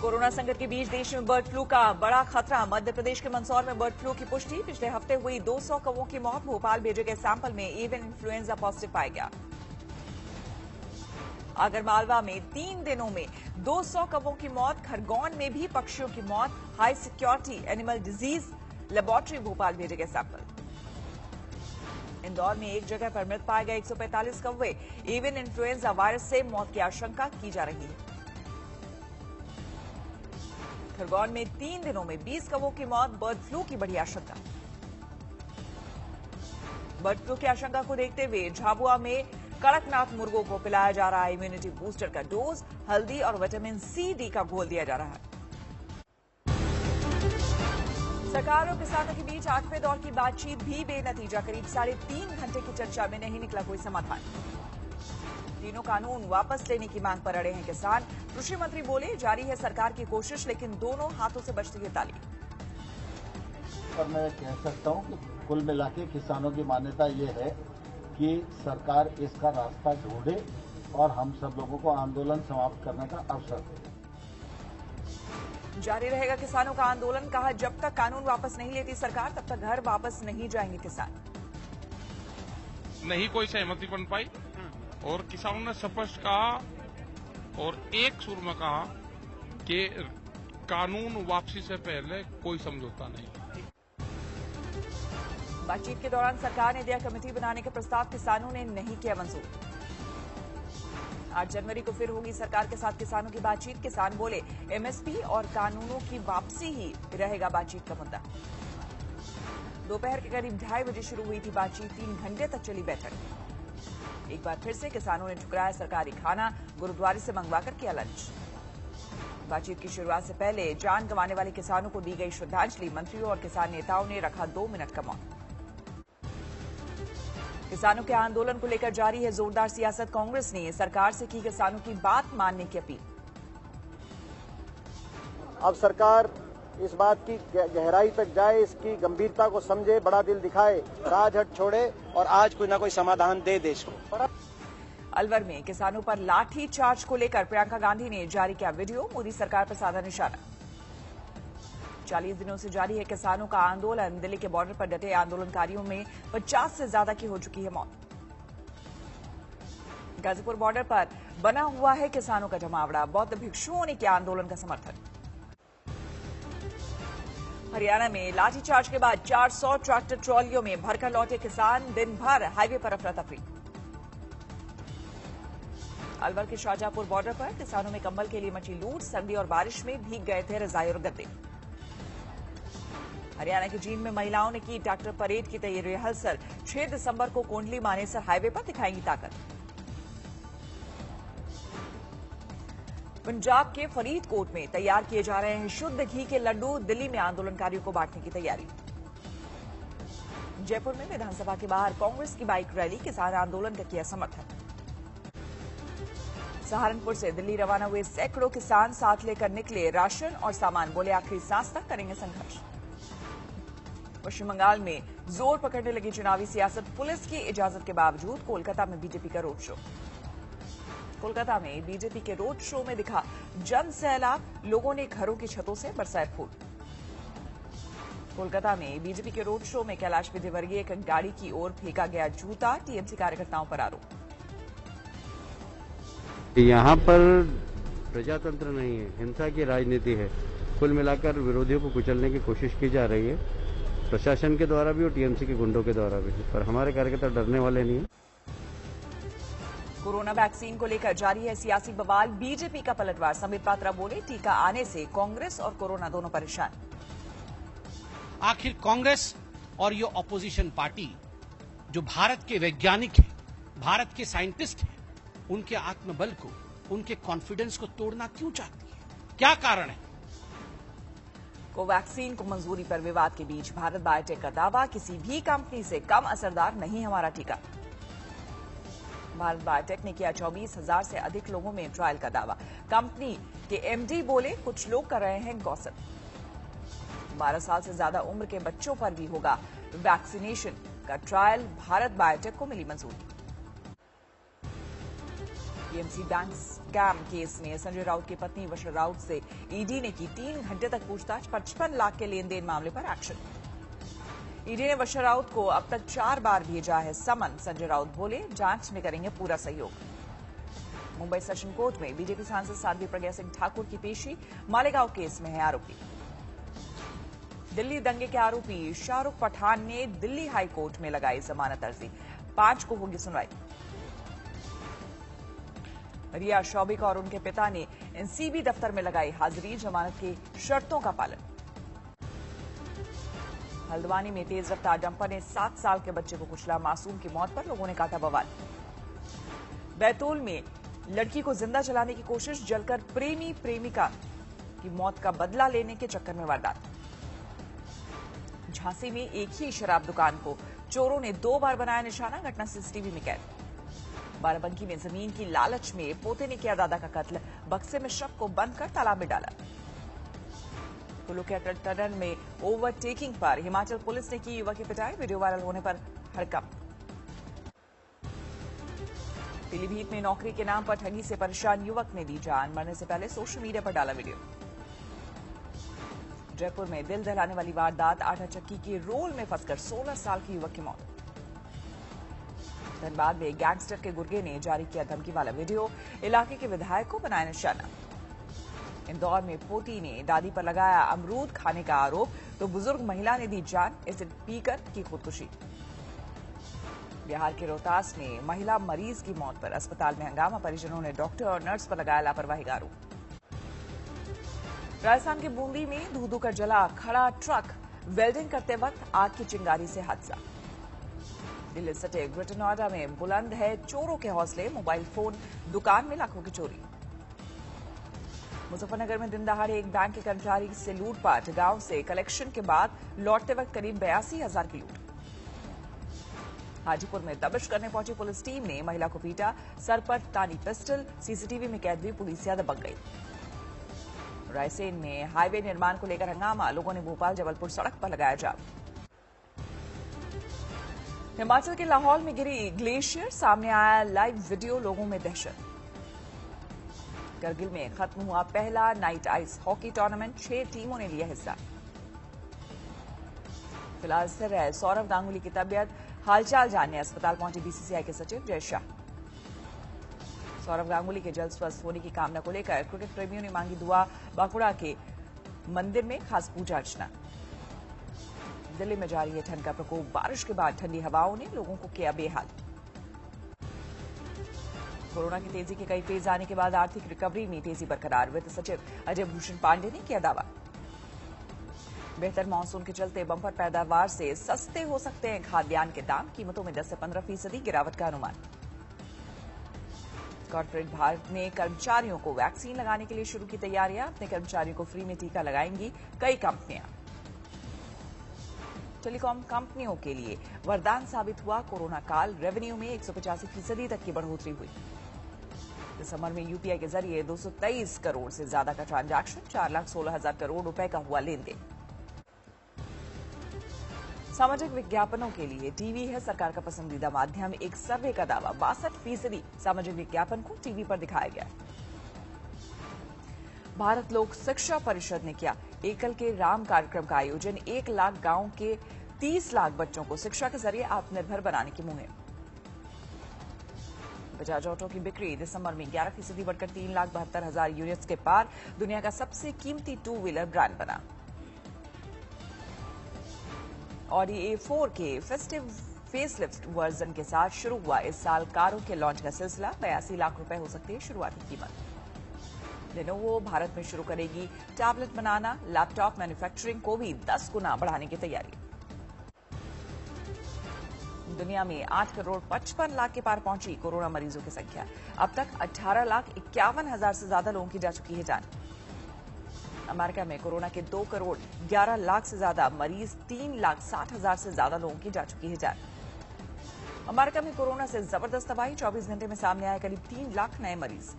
Corona संकट के बीच देश में बर्ड फ्लू का बड़ा खतरा। मध्य प्रदेश के मंदसौर में बर्ड फ्लू की पुष्टि। पिछले हफ्ते हुई 200 कौवों की मौत। भोपाल भेजे गए सैंपल में एवियन इन्फ्लुएंजा पॉजिटिव पाया गया। आगरमालवा में 3 दिनों में 200 कौवों की मौत। खरगोन में भी पक्षियों की मौत। High security animal disease laboratory Bhopal भेजे गए सैंपल। इंदौर में एक जगह पर मृत पाए गए 145 कौवे। एवियन इन्फ्लुएंजा वायरस से मौत की आशंका की जा रही है। खरगोन में 3 दिनों में 20 कौवों की मौत। बर्ड फ्लू की बड़ी आशंका। बर्ड फ्लू की आशंका को देखते हुए झाबुआ में कड़कनाथ मुर्गों को पिलाया जा रहा है इम्यूनिटी बूस्टर का डोज। हल्दी और विटामिन सी डी का घोल दिया जा रहा है। सरकार और किसानों के बीच 8वें दौर की बातचीत भी बेनतीजा। करीब 3.5 घंटे की चर्चा में नहीं निकला कोई समाधान। तीनों कानून वापस लेने की मांग पर अड़े हैं किसान। कृषि मंत्री बोले, जारी है सरकार की कोशिश, लेकिन दोनों हाथों से बजती है ताली। पर मैं कह सकता हूं कि कुल मिलाकर किसानों की मान्यता ये है कि सरकार इसका रास्ता ढूंढे और हम सब लोगों को आंदोलन समाप्त करने का अवसर दे। जारी रहेगा किसानों का आंदोलन। कहा, जब तक कानून वापस नहीं लेती सरकार तब तक घर वापस नहीं जाएंगे किसान। नहीं कोई सहमति बन पाई और किसानों ने स्पष्ट कहा और एक सुर में कहा कि कानून वापसी से पहले कोई समझौता नहीं। बातचीत के दौरान सरकार ने दिया कमेटी बनाने का प्रस्ताव। किसानों ने नहीं किया मंजूर। 8 जनवरी को फिर होगी सरकार के साथ किसानों की बातचीत। किसान बोले, एमएसपी और कानूनों की वापसी ही रहेगा बातचीत का मुद्दा। दोपहर के करीब 2:30 बजे शुरू हुई थी बातचीत। 3 घंटे तक चली बैठक। एक बार फिर से किसानों ने ठुकराया सरकारी खाना। गुरुद्वारे से मंगवाकर किया लंच। बातचीत की शुरुआत से पहले जान गंवाने वाले किसानों को दी गई श्रद्धांजलि। मंत्रियों और किसान नेताओं ने रखा 2 मिनट का मौन। किसानों के आंदोलन को लेकर जारी है जोरदार सियासत। कांग्रेस ने सरकार से की किसानों की बात मानने की अपील। अब सरकार इस बात की गहराई तक जाए, इसकी गंभीरता को समझे, बड़ा दिल दिखाए, राजहट छोड़े और आज कोई ना कोई समाधान दे देश को। अलवर में किसानों पर लाठी चार्ज को लेकर प्रियंका गांधी ने जारी किया वीडियो। मोदी सरकार पर साधा निशाना। 40 दिनों से जारी है किसानों का आंदोलन। दिल्ली के बॉर्डर पर डटे आंदोलनकारियों में 50 से ज्यादा की हो चुकी है मौत। गाजीपुर बॉर्डर पर बना हुआ है किसानों का जमावड़ा। बौद्ध भिक्षुओं ने किया आंदोलन का समर्थन। हरियाणा में लाठीचार्ज के बाद 400 ट्रैक्टर ट्रॉलियों में भरकर लौटे किसान। दिन भर हाईवे पर अफरा तफरी। अलवर के शाहजहांपुर बॉर्डर पर किसानों में कंबल के लिए मची लूट। सर्दी और बारिश में भीग गए थे रजाई और गद्दे। हरियाणा के जींद में महिलाओं ने की ट्रैक्टर परेड की तैयारी रिहर्सल। 6 दिसंबर को कोंडली मानेसर हाईवे पर दिखाएंगी ताकत। पंजाब के फरीदकोट में तैयार किए जा रहे हैं शुद्ध घी के लड्डू। दिल्ली में आंदोलनकारियों को बांटने की तैयारी। जयपुर में विधानसभा के बाहर कांग्रेस की बाइक रैली। किसान आंदोलन का किया समर्थन। सहारनपुर से दिल्ली रवाना हुए सैकड़ों किसान साथ लेकर निकले राशन और सामान। बोले, आखिरी सांस तक करेंगे संघर्ष। पश्चिम बंगाल में जोर पकड़ने लगी चुनावी सियासत। पुलिस की इजाजत के बावजूद कोलकाता में बीजेपी का रोड शो। कोलकाता में बीजेपी के रोड शो में दिखा जन सैलाब। लोगों ने घरों की छतों से बरसाए फूल। कोलकाता में बीजेपी के रोड शो में कैलाश विजयवर्गीय एक गाड़ी की ओर फेंका गया जूता। टीएमसी कार्यकर्ताओं पर आरोप। यहाँ पर प्रजातंत्र नहीं है, हिंसा की राजनीति है। कुल मिलाकर विरोधियों को कुचलने की कोशिश की जा रही है, प्रशासन के द्वारा भी और टीएमसी के गुंडों के द्वारा भी। पर हमारे कार्यकर्ता डरने वाले नहीं है। कोरोना वैक्सीन को लेकर जारी है सियासी बवाल। बीजेपी का पलटवार। संबित पात्रा बोले, टीका आने से कांग्रेस और कोरोना दोनों परेशान। आखिर कांग्रेस और ये ऑपोजिशन पार्टी जो भारत के वैज्ञानिक हैं, भारत के साइंटिस्ट हैं, उनके आत्मबल को, उनके कॉन्फिडेंस को तोड़ना क्यों चाहती है? क्या कारण है? कोवैक्सीन को मंजूरी पर विवाद के बीच भारत बायोटेक का दावा, किसी भी कंपनी से कम असरदार नहीं हमारा टीका। भारत बायोटेक ने किया 24,000 से अधिक लोगों में ट्रायल का दावा। कंपनी के एमडी बोले, कुछ लोग कर रहे हैं गॉसिप। 12 साल से ज्यादा उम्र के बच्चों पर भी होगा वैक्सीनेशन का ट्रायल। भारत बायोटेक को मिली मंजूरी। पीएमसी बैंक्स स्कैम केस में संजय राउत की पत्नी वर्षा राउत से ईडी ने की 3 घंटे तक पूछताछ। 55 लाख के लेन देन मामले पर एक्शन। ईडी ने वर्षा राउत को अब तक 4 बार भेजा है समन। संजय राउत बोले जांच में करेंगे पूरा सहयोग। मुंबई सेशन कोर्ट में बीजेपी सांसद साध्वी प्रज्ञा सिंह ठाकुर की पेशी। मालेगांव केस में है आरोपी। दिल्ली दंगे के आरोपी शाहरुख पठान ने दिल्ली हाई कोर्ट में लगाई जमानत अर्जी। 5 को होगी सुनवाई। रिया शौबिक और उनके पिता ने एनसीबी दफ्तर में लगाई हाजिरी। जमानत की शर्तों का पालन। हल्द्वानी में तेज रफ्तार डंपर ने 7 साल के बच्चे को कुचला। मासूम की मौत पर लोगों ने काटा बवाल। बैतूल में लड़की को जिंदा जलाने की कोशिश। जलकर प्रेमी प्रेमिका की मौत का बदला लेने के चक्कर में वारदात। झांसी में एक ही शराब दुकान को चोरों ने 2 बार बनाया निशाना। घटना सीसीटीवी में कैद। बाराबंकी में जमीन की लालच में पोते ने किया दादा का कत्ल। बक्से में शव को बंद कर तालाब में डाला। कुल्लू के अटल टनल में ओवरटेकिंग पर हिमाचल पुलिस ने की युवक की पिटाई। वीडियो वायरल होने पर हड़कंप। पीलीभीत में नौकरी के नाम पर ठगी से परेशान युवक ने दी जान। मरने से पहले सोशल मीडिया पर डाला वीडियो। जयपुर में दिल दहलाने वाली वारदात। आटा चक्की के रोल में फंसकर 16 साल की युवक की मौत। धनबाद में गैंगस्टर के गुर्गे ने जारी किया धमकी वाला वीडियो। इलाके के विधायक को बनाया निशाना। इंदौर में पोती ने दादी पर लगाया अमरूद खाने का आरोप तो बुजुर्ग महिला ने दी जान। एसिड पीकर की खुदकुशी। बिहार के रोहतास में महिला मरीज की मौत पर अस्पताल में हंगामा। परिजनों ने डॉक्टर और नर्स पर लगाया लापरवाही का आरोप। राजस्थान के बूंदी में धू-धू कर जला खड़ा ट्रक। वेल्डिंग करते वक्त आग की चिंगारी से हादसा। दिल्ली सटे ग्रेटर नोएडा में बुलंद है चोरों के हौसले। मोबाइल फोन दुकान में लाखों की चोरी। मुजफ्फरनगर में दिन दहाड़े एक बैंक के कर्मचारी से लूटपाट। गांव से कलेक्शन के बाद लौटते वक्त करीब 82,000 की लूट। हाजीपुर में दबिश करने पहुंची पुलिस टीम ने महिला को पीटा। सर पर तानी पिस्टल। सीसीटीवी में कैद हुई पुलिसिया दबक गई। रायसेन में हाईवे निर्माण को लेकर हंगामा। लोगों ने भोपाल जबलपुर सड़क पर लगाया जाम। हिमाचल के लाहौल में गिरी ग्लेशियर। सामने आया लाइव वीडियो। लोगों में दहशत। करगिल में खत्म हुआ पहला नाइट आइस हॉकी टूर्नामेंट। 6 टीमों ने लिया हिस्सा। फिलहाल स्थिर है सौरव गांगुली की तबीयत। हालचाल जानने अस्पताल पहुंचे बीसीसीआई के सचिव जय शाह। सौरव गांगुली के जल्द स्वस्थ होने की कामना को लेकर क्रिकेट प्रेमियों ने मांगी दुआ। बांकुड़ा के मंदिर में खास पूजा अर्चना। दिल्ली में जारी है ठंड का प्रकोप। बारिश के बाद ठंडी हवाओं ने लोगों को किया बेहाल। कोरोना की तेजी के कई फेज आने के बाद आर्थिक रिकवरी में तेजी बरकरार। वित्त सचिव अजय भूषण पांडे ने किया दावा। बेहतर मानसून के चलते बंपर पैदावार से सस्ते हो सकते हैं खाद्यान्न के दाम। कीमतों में 10 से 15% गिरावट का अनुमान। कॉर्पोरेट भारत ने कर्मचारियों को वैक्सीन लगाने के लिए शुरू की तैयारियां। अपने कर्मचारियों को फ्री में टीका लगाएंगी कई कंपनियां। टेलीकॉम कंपनियों के लिए वरदान साबित हुआ कोरोना काल। रेवेन्यू में 185% तक की बढ़ोतरी हुई। दिसंबर में यूपीआई के जरिए 223 करोड़ से ज्यादा का ट्रांजैक्शन। 4,16,000 करोड़ रुपए का हुआ लेन देन। सामाजिक विज्ञापनों के लिए टीवी है सरकार का पसंदीदा माध्यम। एक सर्वे का दावा 62% सामाजिक विज्ञापन को टीवी पर दिखाया गया। भारत लोक शिक्षा परिषद ने किया एकल के राम कार्यक्रम का आयोजन। 1 लाख गांव के 30 लाख बच्चों को शिक्षा के जरिए आत्मनिर्भर बनाने की मुहिम। बजाज ऑटो की बिक्री दिसंबर में 11% बढ़कर 3,72,000 यूनिट्स के पार। दुनिया का सबसे कीमती 2 व्हीलर ब्रांड बना। ऑडी A4 के फेस्टिव फेसलिफ्ट वर्जन के साथ शुरू हुआ इस साल कारों के लॉन्च का सिलसिला। 82 लाख रुपए हो सकती है शुरुआती कीमत। लेनोवो भारत में शुरू करेगी टैबलेट बनाना। लैपटॉप मैन्युफैक्चरिंग को भी 10 गुना बढ़ाने की तैयारी। दुनिया में 8 करोड़ 55 लाख के पार पहुंची कोरोना मरीजों की संख्या। अब तक 18,51,000 से ज्यादा लोगों की जा चुकी है जान। अमेरिका में कोरोना के 2 करोड़ 11 लाख से ज्यादा मरीज। 3,60,000 से ज्यादा लोगों की जा चुकी है जान। अमेरिका में कोरोना से जबरदस्त तबाही। 24 घंटे में सामने आए करीब 3 लाख नए मरीज।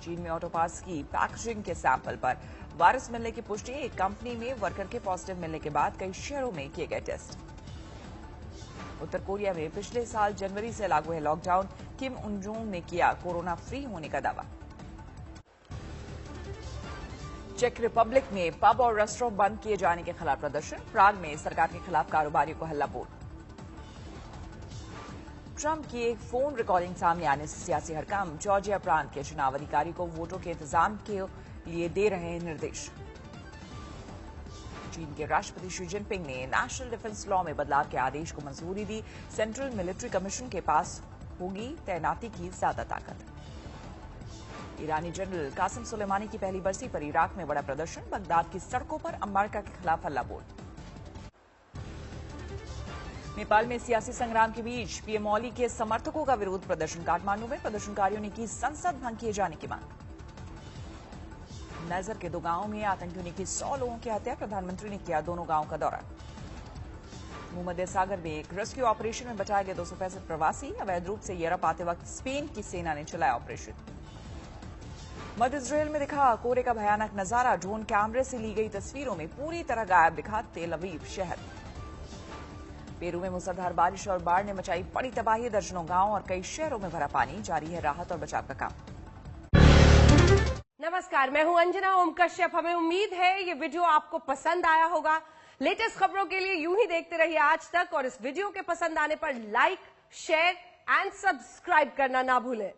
चीन में ऑटो पार्ट्स की पैकेजिंग के सैंपल पर वायरस मिलने की पुष्टि। एक कंपनी में वर्कर के पॉजिटिव मिलने के बाद कई शहरों में किए गए टेस्ट। उत्तर कोरिया में पिछले साल जनवरी से लागू है लॉकडाउन। किम उन-जोंग ने किया कोरोना फ्री होने का दावा। चेक रिपब्लिक में पब और रेस्टोरेंट बंद किए जाने के खिलाफ प्रदर्शन। प्राग में सरकार के खिलाफ कारोबारियों को हल्ला बोल। ट्रंप की एक फोन रिकॉर्डिंग सामने आने से सियासी हड़कंप। जॉर्जिया प्रांत के चुनाव अधिकारी को वोटों के इंतजाम के लिए दे रहे हैं निर्देश। चीन के राष्ट्रपति शी जिनपिंग ने नेशनल डिफेंस लॉ में बदलाव के आदेश को मंजूरी दी। सेंट्रल मिलिट्री कमीशन के पास होगी तैनाती की ज्यादा ताकत। ईरानी जनरल कासिम सुलेमानी की पहली बरसी पर इराक में बड़ा प्रदर्शन। बगदाद की सड़कों पर अमेरिका के खिलाफ हल्ला बोल। नेपाल में सियासी संग्राम के बीच पीएम ओली के समर्थकों का विरोध प्रदर्शन। काठमांडू में प्रदर्शनकारियों ने की संसद भंग किए जाने की मांग। नजर के 2 गांवों में आतंकियों ने की 100 लोगों की हत्या। प्रधानमंत्री ने किया दोनों गांवों का दौरा। भूमध्य सागर में एक रेस्क्यू ऑपरेशन में बचाए गए 265 प्रवासी। अवैध रूप से यूरोप आते वक्त स्पेन की सेना ने चलाया ऑपरेशन। मध्य इजरायल में दिखा कोहरे का भयानक नजारा। ड्रोन कैमरे से ली गई तस्वीरों में पूरी तरह गायब दिखा तेल अवीव शहर। पेरू में मूसलाधार बारिश और बाढ़ ने मचाई बड़ी तबाही। दर्जनों गांव और कई शहरों में भरा पानी। जारी है राहत और बचाव का काम। नमस्कार, मैं हूं अंजना ओम कश्यप। हमें उम्मीद है ये वीडियो आपको पसंद आया होगा। लेटेस्ट खबरों के लिए यूं ही देखते रहिए आज तक और इस वीडियो के पसंद आने पर लाइक, शेयर एंड सब्सक्राइब करना ना भूलें।